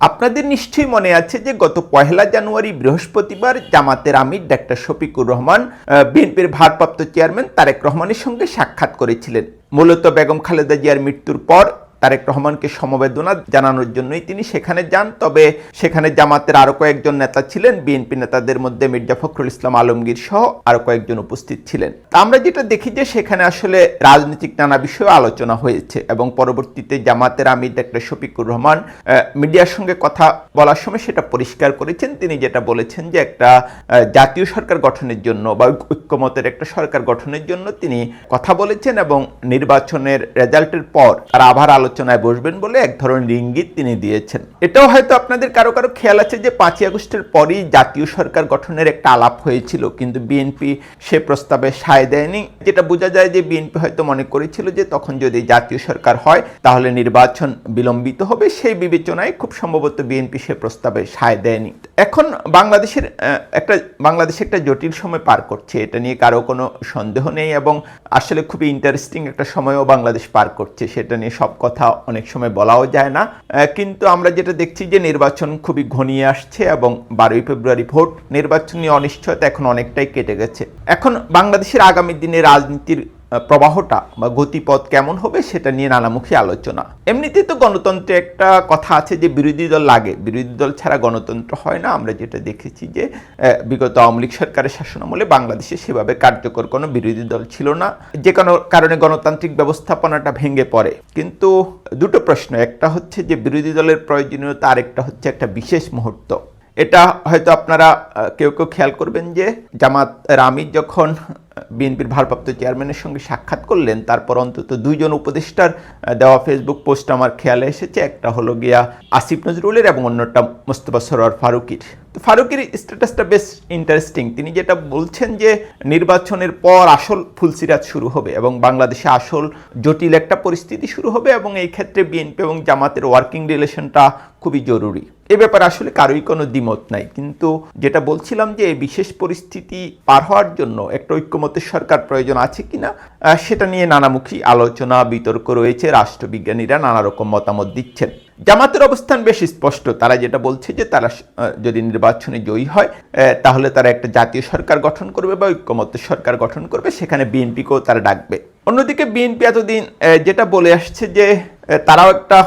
আপনাদের নিশ্চয়ই মনে আছে যে গত 1 জানুয়ারি বৃহস্পতিবার জামাতের আমির ডাক্তার শফিকুর রহমান বিএনপির ভারপ্রাপ্ত চেয়ারম্যান তারেক রহমানের সঙ্গে সাক্ষাৎ করেছিলেন। মূলত বেগম খালেদা জিয়ার মৃত্যুর পর তারেক রহমানকে সমবেদনা জানানোর জন্যই তিনি সেখানে যান। তবে সেখানে জামাতের আরো কয়েকজন নেতা ছিলেন, বিএনপি নেতাদের মধ্যে মির্জা ফখরুল ইসলাম আলমগীর সহ আরো কয়েকজন উপস্থিত ছিলেন। আমরা যেটা দেখি যে সেখানে আসলে রাজনৈতিক নানা বিষয়ে আলোচনা হয়েছে এবং পরবর্তীতে জামাতের আমির ডাক্তার শফিকুর রহমান মিডিয়ার সঙ্গে কথা বলার সময় সেটা পরিষ্কার করেছেন। তিনি যেটা বলেছেন যে একটা জাতীয় সরকার গঠনের জন্য বা ঐক্যমতের একটা সরকার গঠনের জন্য তিনি কথা বলেছেন এবং নির্বাচনের রেজাল্টের পর তারা আবার আলোচনায় বসবেন বলে এক ধরনের ইঙ্গিত তিনি দিয়েছেন। এটাও হয়তো আপনাদের কারো কারো খেয়াল আছে যে 5ই আগস্টের পরই জাতীয় সরকার গঠনের একটা আলাপ হয়েছিল, কিন্তু বিএনপি সে প্রস্তাবে সায় দেয়নি। যেটা বোঝা যায় যে বিএনপি হয়তো মনে করেছিল যে তখন যদি জাতীয় সরকার হয় তাহলে নির্বাচন বিলম্বিত হবে, সেই বিবেচনায় খুব সম্ভবত বিএনপি সে প্রস্তাবে সায় দেয়নি। এখন বাংলাদেশে একটা জটিল সময় পার করছে, এটা নিয়ে কারো কোনো সন্দেহ নেই এবং আসলে খুবই ইন্টারেস্টিং একটা সময়ও বাংলাদেশ পার করছে। সেটা নিয়ে সব কথা অনেক সময় বলাও যায় না, কিন্তু আমরা যেটা দেখছি যে নির্বাচন খুবই ঘনিয়ে আসছে এবং 12ই ফেব্রুয়ারি ভোট। নির্বাচনী অনিশ্চয়তা এখন অনেকটাই কেটে গেছে। এখন বাংলাদেশের আগামী দিনে রাজনীতির প্রবাহটা বা গতিপথ কেমন হবে সেটা নিয়ে নানামুখী আলোচনা। এমনিতেই তো গণতন্ত্রে একটা কথা আছে যে বিরোধী দল লাগে, বিরোধী দল ছাড়া গণতন্ত্র হয় না। আমরা যেটা দেখেছি যে বিগত আওয়ামী লীগ সরকারের শাসনামলে বাংলাদেশে সেভাবে কার্যকর কোনো বিরোধী দল ছিল না, যে কোনো কারণে গণতান্ত্রিক ব্যবস্থাপনাটা ভেঙে পড়ে। কিন্তু দুটো প্রশ্ন, একটা হচ্ছে যে বিরোধী দলের প্রয়োজনীয়তা, আরেকটা হচ্ছে একটা বিশেষ মুহূর্ত। এটা হয়তো আপনারা কেউ কেউ খেয়াল করবেন যে জামাতের আমির যখন বিএনপির ভারপ্রাপ্ত চেয়ারম্যানের সঙ্গে সাক্ষাৎ করলেন, তারপর অন্তত 2 জন উপদেষ্টার দেওয়া ফেসবুক পোস্ট আমার খেয়ালে এসেছে। একটা হলো গিয়া আসিফ নজরুলের এবং অন্যটা মোস্তফা সরোয়ার ফারুকীর। তো ফারুকীর স্ট্যাটাসটা বেশ ইন্টারেস্টিং। তিনি যেটা বলছেন যে নির্বাচনের পর আসল ফুলসিরাত শুরু হবে এবং বাংলাদেশে আসল জটিল একটা পরিস্থিতি শুরু হবে এবং এই ক্ষেত্রে বিএনপি এবং জামাতের ওয়ার্কিং রিলেশনটা খুবই জরুরি। এ ব্যাপারে আসলে কারোই কোনো দ্বিমত নাই, কিন্তু যেটা বলছিলাম যে এই বিশেষ পরিস্থিতি পার হওয়ার জন্য একটা ঐক্যমতের সরকার প্রয়োজন আছে কিনা সেটা নিয়ে নানামুখী আলোচনা বিতর্ক রয়েছে। রাষ্ট্রবিজ্ঞানীরা নানা রকম মতামত দিচ্ছেন। জামাতের অবস্থান বেশ স্পষ্ট। তারা যেটা বলছে যে তারা যদি নির্বাচনে জয়ী হয় তাহলে তারা একটা জাতীয় সরকার গঠন করবে বা ঐক্যমতের সরকার গঠন করবে, সেখানে বিএনপিকেও তারা ডাকবে। অন্যদিকে বিএনপি এতদিন যেটা বলে আসছে যে তারাও একটা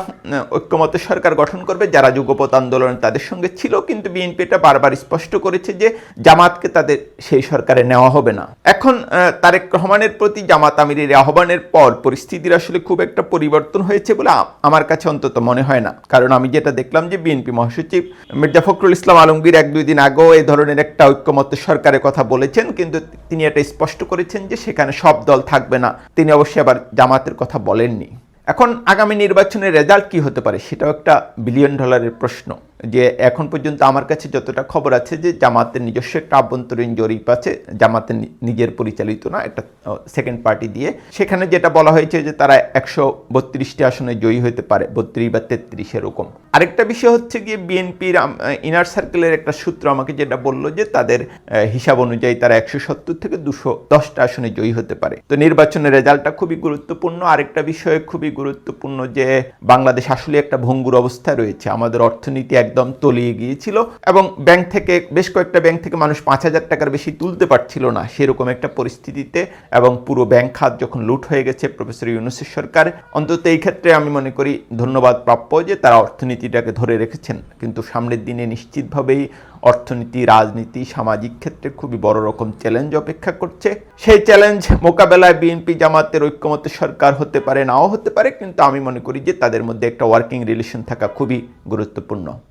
ঐক্যমতের সরকার গঠন করবে, যারা যুগপৎ আন্দোলন তাদের সঙ্গে ছিল, কিন্তু বিএনপি এটা বারবার স্পষ্ট করেছে যে জামাতকে তাদের সেই সরকারে নেওয়া হবে না। এখন তারেক রহমানের প্রতি জামাত আমিরের আহ্বানের পর পরিস্থিতির আসলে খুব একটা পরিবর্তন হয়েছে বলে আমার কাছে অন্তত মনে হয় না। কারণ আমি যেটা দেখলাম যে বিএনপি মহাসচিব মির্জা ফখরুল ইসলাম আলমগীর 1-2 দিন আগেও এই ধরনের একটা ঐক্যমতের সরকারের কথা বলেছেন, কিন্তু তিনি এটা স্পষ্ট করেছেন যে সেখানে সব দল থাকবে না। তিনি অবশ্যই আবার জামাতের কথা বলেননি। এখন আগামী নির্বাচনের রেজাল্ট কি হতে পারে সেটাও একটা $1 বিলিয়ন প্রশ্ন। যে এখন পর্যন্ত আমার কাছে যতটা খবর আছে যে জামাতের নিজস্ব একটা আভ্যন্তরীণ জরিপ আছে, জামাতের নিজের পরিচালিত না, একটা সেকেন্ড পার্টি দিয়ে। সেখানে যেটা বলা হয়েছে যে তারা 132টি আসনে জয়ী হতে পারে, 32 বা 33 এরকম। আরেকটা বিষয় হচ্ছে গিয়ে বিএনপির ইনার সার্কেলের একটা সূত্র আমাকে যেটা বললো যে তাদের হিসাব অনুযায়ী তারা 170 থেকে 210টা আসনে জয়ী হতে পারে। তো নির্বাচনের রেজাল্টটা খুবই গুরুত্বপূর্ণ। আরেকটা বিষয় খুবই গুরুত্বপূর্ণ যে বাংলাদেশ আসলে একটা ভঙ্গুর অবস্থায় রয়েছে। আমাদের অর্থনীতি একদম তলিয়ে গিয়েছিল এবং বেশ কয়েকটা ব্যাংক থেকে মানুষ 5,000 টাকার বেশি তুলতে পারছিল না, সেরকম একটা পরিস্থিতিতে এবং পুরো ব্যাংক খাত যখন লুট হয়ে গেছে প্রফেসর ইউনূসের সরকার, অন্তত এই ক্ষেত্রে আমি মনে করি ধন্যবাদ প্রাপ্য যে তারা অর্থনীতিটাকে ধরে রেখেছেন। কিন্তু সামনের দিনে নিশ্চিতভাবেই অর্থনীতি, রাজনীতি, সামাজিক ক্ষেত্রে খুবই বড় রকম চ্যালেঞ্জ অপেক্ষা করছে। সেই চ্যালেঞ্জ মোকাবেলায় বিএনপি জামাতের ঐক্যমতের সরকার হতে পারে, নাও হতে পারে, কিন্তু আমি মনে করি যে তাদের মধ্যে একটা ওয়ার্কিং রিলেশন থাকা খুবই গুরুত্বপূর্ণ।